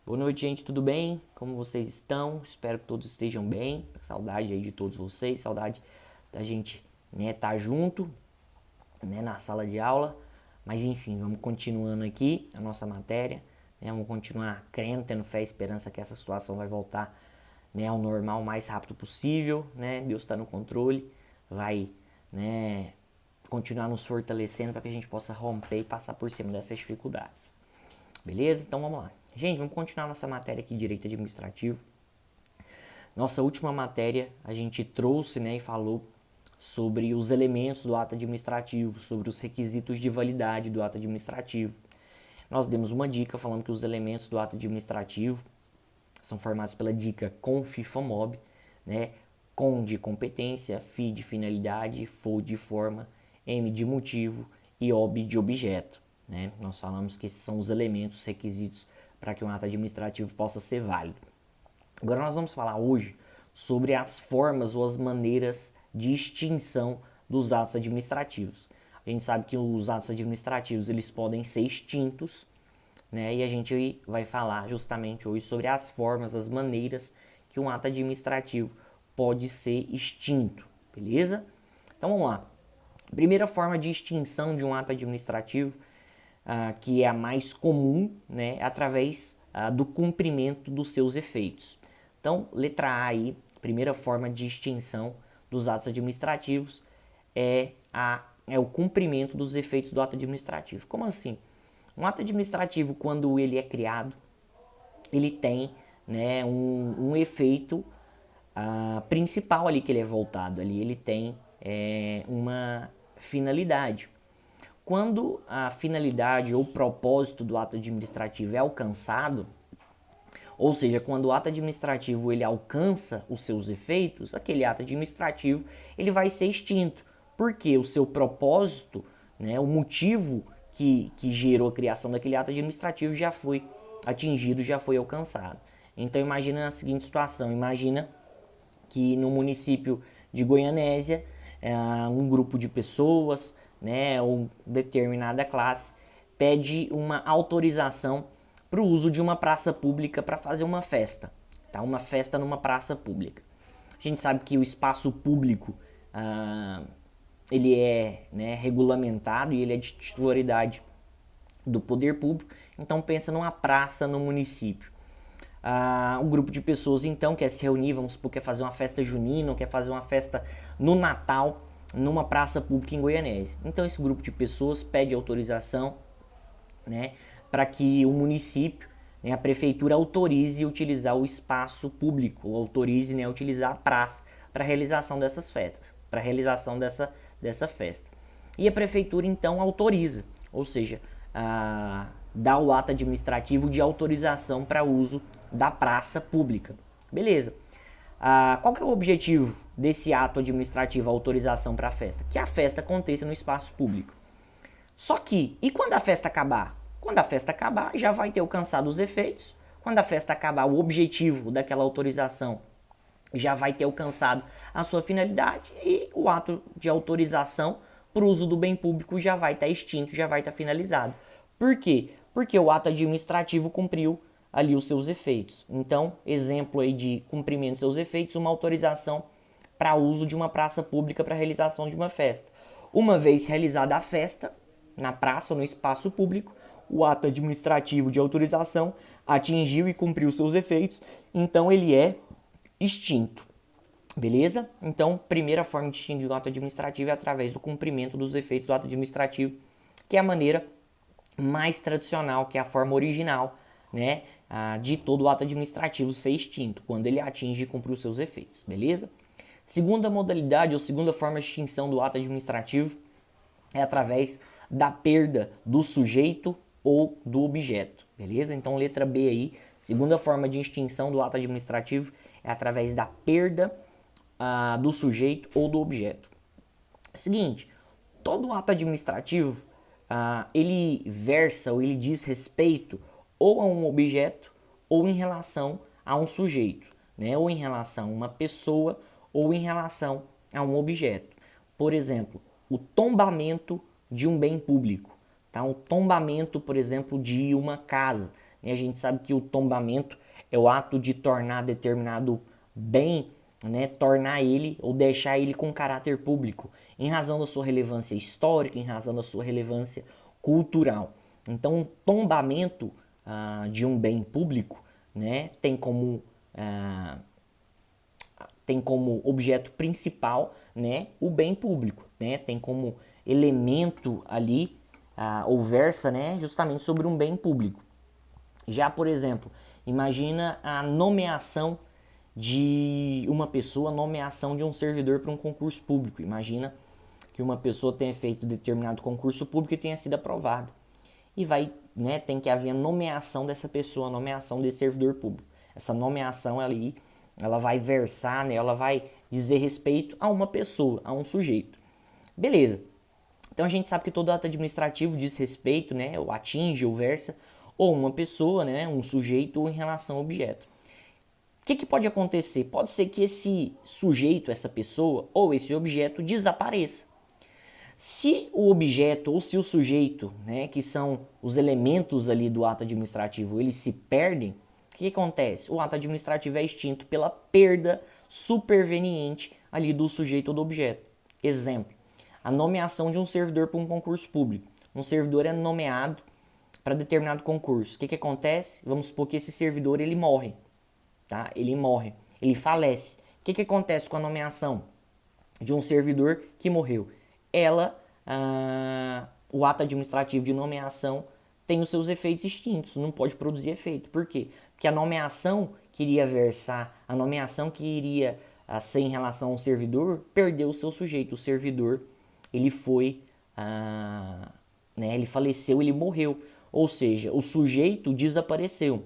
Boa noite, gente, tudo bem? Como vocês estão? Espero que todos estejam bem. Saudade aí de todos vocês, saudade da gente, tá junto, na sala de aula. Mas enfim, vamos continuando aqui a nossa matéria, Vamos continuar crendo, tendo fé e esperança que essa situação vai voltar, ao normal o mais rápido possível, Deus está no controle, vai, continuar nos fortalecendo para que a gente possa romper e passar por cima dessas dificuldades. Beleza? Então vamos lá. Gente, vamos continuar nossa matéria aqui de Direito Administrativo. Nossa última matéria a gente trouxe, e falou sobre os elementos do ato administrativo, sobre os requisitos de validade do ato administrativo. Nós demos uma dica falando que os elementos do ato administrativo são formados pela dica COM-FIFA-MOB, COM de competência, FI de finalidade, FO de forma, M de motivo e OB de objeto. Nós falamos que esses são os elementos, os requisitos para que um ato administrativo possa ser válido. Agora nós vamos falar hoje sobre as formas ou as maneiras de extinção dos atos administrativos. A gente sabe que os atos administrativos eles podem ser extintos, e a gente vai falar justamente hoje sobre as formas, as maneiras que um ato administrativo pode ser extinto, beleza? Então vamos lá. Primeira forma de extinção de um ato administrativo, que é a mais comum, através do cumprimento dos seus efeitos. Então, letra A aí, primeira forma de extinção dos atos administrativos é o cumprimento dos efeitos do ato administrativo. Como assim? Um ato administrativo, quando ele é criado, ele tem um efeito principal ali que ele é voltado. Ali ele tem uma finalidade. Quando a finalidade ou propósito do ato administrativo é alcançado, ou seja, quando o ato administrativo ele alcança os seus efeitos, aquele ato administrativo ele vai ser extinto, porque o seu propósito, o motivo que gerou a criação daquele ato administrativo já foi atingido, já foi alcançado. Então imagina a seguinte situação, imagina que no município de Goianésia, um grupo de pessoas, ou determinada classe, pede uma autorização para o uso de uma praça pública para fazer uma festa, tá? Uma festa numa praça pública. A gente sabe que o espaço público ele é regulamentado e ele é de titularidade do poder público, então pensa numa praça no município. Um grupo de pessoas então quer se reunir, vamos supor, quer fazer uma festa junina, quer fazer uma festa no Natal, numa praça pública em Goianésia. Então esse grupo de pessoas pede autorização, para que o município, a prefeitura autorize utilizar o espaço público, ou autorize utilizar a praça para a realização dessas festas, para a realização dessa festa. E a prefeitura então autoriza, ou seja, dá o ato administrativo de autorização para uso da praça pública. Beleza. Qual que é o objetivo desse ato administrativo, a autorização para a festa? Que a festa aconteça no espaço público. Só que, e quando a festa acabar? Quando a festa acabar, já vai ter alcançado os efeitos. Quando a festa acabar, o objetivo daquela autorização já vai ter alcançado a sua finalidade e o ato de autorização para o uso do bem público já vai estar extinto, já vai estar finalizado. Por quê? Porque o ato administrativo cumpriu ali os seus efeitos. Então, exemplo aí de cumprimento dos seus efeitos, uma autorização para uso de uma praça pública para realização de uma festa. Uma vez realizada a festa, na praça ou no espaço público, o ato administrativo de autorização atingiu e cumpriu seus efeitos, então ele é extinto. Beleza? Então, primeira forma de extinguir o ato administrativo é através do cumprimento dos efeitos do ato administrativo, que é a maneira mais tradicional, que é a forma original, de todo o ato administrativo ser extinto, quando ele atinge e cumpre os seus efeitos. Beleza? Segunda modalidade ou segunda forma de extinção do ato administrativo é através da perda do sujeito ou do objeto, beleza? Então, letra B aí, segunda forma de extinção do ato administrativo é através da perda do sujeito ou do objeto. Seguinte, todo ato administrativo, ele versa ou ele diz respeito ou a um objeto ou em relação a um sujeito, ou em relação a uma pessoa ou em relação a um objeto. Por exemplo, o tombamento de um bem público, tá? O tombamento, por exemplo, de uma casa, E a gente sabe que o tombamento é o ato de tornar determinado bem, né, tornar ele ou deixar ele com caráter público, em razão da sua relevância histórica, em razão da sua relevância cultural. Então, o tombamento de um bem público, né, tem como objeto principal, né, o bem público, né, tem como elemento ali, ou versa, né, justamente sobre um bem público. Já, por exemplo, imagina a nomeação de uma pessoa, nomeação de um servidor para um concurso público. Imagina que uma pessoa tenha feito determinado concurso público e tenha sido aprovado. E tem que haver a nomeação dessa pessoa, a nomeação desse servidor público. Essa nomeação ali, ela vai versar, né, ela vai dizer respeito a uma pessoa, a um sujeito. Beleza. Então a gente sabe que todo ato administrativo diz respeito, né, ou atinge ou versa, ou uma pessoa, né, um sujeito, ou em relação ao objeto. O que pode acontecer? Pode ser que esse sujeito, essa pessoa, ou esse objeto desapareça. Se o objeto ou se o sujeito, né, que são os elementos ali do ato administrativo, eles se perdem, o que acontece? O ato administrativo é extinto pela perda superveniente ali do sujeito ou do objeto. Exemplo, a nomeação de um servidor para um concurso público. Um servidor é nomeado para determinado concurso. O que acontece? Vamos supor que esse servidor ele morre. Tá? Ele morre, ele falece. O que acontece com a nomeação de um servidor que morreu? O ato administrativo de nomeação tem os seus efeitos extintos, não pode produzir efeito. Por quê? Porque a nomeação que iria versar, a nomeação que iria ser em relação ao servidor, perdeu o seu sujeito. O servidor, ele foi, ele faleceu, ele morreu. Ou seja, o sujeito desapareceu.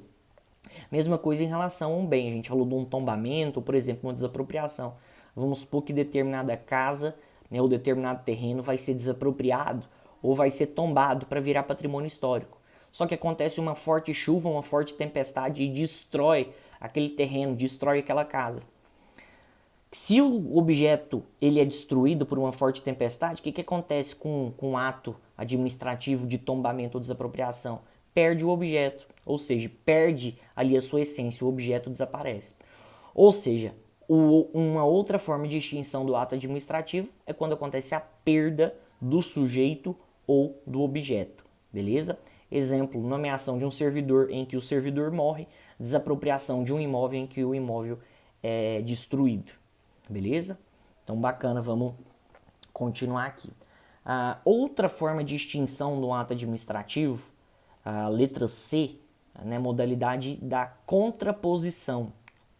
Mesma coisa em relação a um bem. A gente falou de um tombamento, por exemplo, uma desapropriação. Vamos supor que determinada casa, né, ou determinado terreno vai ser desapropriado ou vai ser tombado para virar patrimônio histórico. Só que acontece uma forte chuva, uma forte tempestade e destrói aquele terreno, destrói aquela casa. Se o objeto ele é destruído por uma forte tempestade, o que acontece com o ato administrativo de tombamento ou desapropriação? Perde o objeto, ou seja, perde ali a sua essência, o objeto desaparece. Ou seja, uma outra forma de extinção do ato administrativo é quando acontece a perda do sujeito ou do objeto, beleza? Exemplo, nomeação de um servidor em que o servidor morre, desapropriação de um imóvel em que o imóvel é destruído, beleza? Então, bacana, vamos continuar aqui. Outra forma de extinção do ato administrativo, a letra C, né, modalidade da contraposição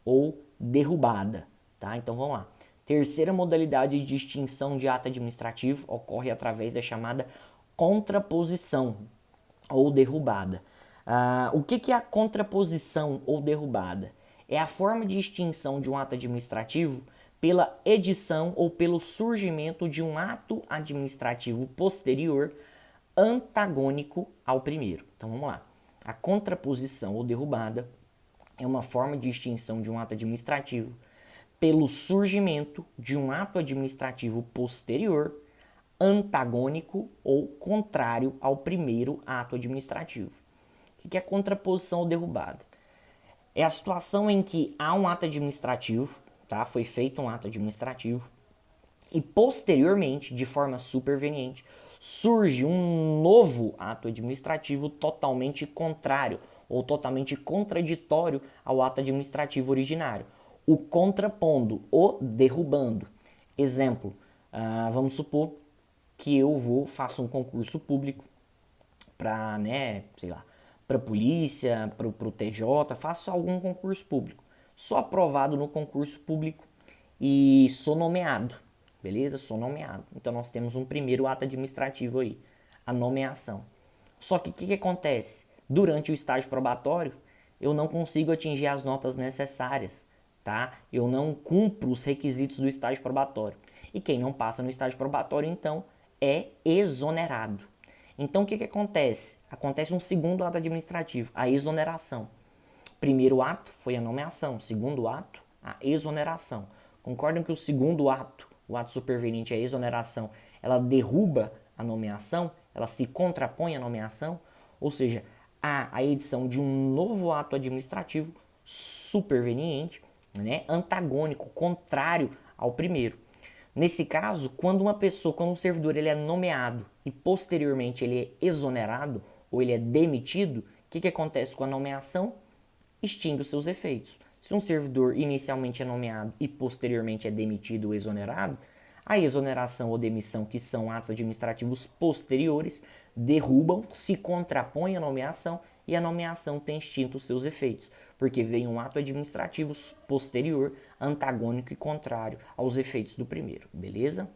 ou derrubada, tá? Então vamos lá. Terceira modalidade de extinção de ato administrativo ocorre através da chamada contraposição ou derrubada. O que é a contraposição ou derrubada? É a forma de extinção de um ato administrativo pela edição ou pelo surgimento de um ato administrativo posterior antagônico ao primeiro. Então vamos lá. A contraposição ou derrubada é uma forma de extinção de um ato administrativo pelo surgimento de um ato administrativo posterior antagônico ou contrário ao primeiro ato administrativo. O que é contraposição ou derrubada? É a situação em que há um ato administrativo, tá? Foi feito um ato administrativo e posteriormente, de forma superveniente, surge um novo ato administrativo totalmente contrário ou totalmente contraditório ao ato administrativo originário, o contrapondo, o derrubando. Exemplo, vamos supor que eu faço um concurso público para, para polícia, para o TJ, faço algum concurso público. Sou aprovado no concurso público e sou nomeado, beleza? Sou nomeado. Então nós temos um primeiro ato administrativo aí, a nomeação. Só que o que acontece? Durante o estágio probatório, eu não consigo atingir as notas necessárias, tá? Eu não cumpro os requisitos do estágio probatório. E quem não passa no estágio probatório, então, é exonerado. Então, o que acontece? Acontece um segundo ato administrativo, a exoneração. Primeiro ato foi a nomeação, segundo ato, a exoneração. Concordam que o segundo ato, o ato superveniente, a exoneração, ela derruba a nomeação, ela se contrapõe à nomeação, ou seja, há a edição de um novo ato administrativo superveniente, né, antagônico, contrário ao primeiro. Nesse caso, quando um servidor ele é nomeado e posteriormente ele é exonerado ou ele é demitido, o que acontece com a nomeação? Extingue os seus efeitos. Se um servidor inicialmente é nomeado e posteriormente é demitido ou exonerado, a exoneração ou demissão, que são atos administrativos posteriores, derrubam, se contrapõem à nomeação e a nomeação tem extinto os seus efeitos, porque vem um ato administrativo posterior, antagônico e contrário aos efeitos do primeiro, beleza?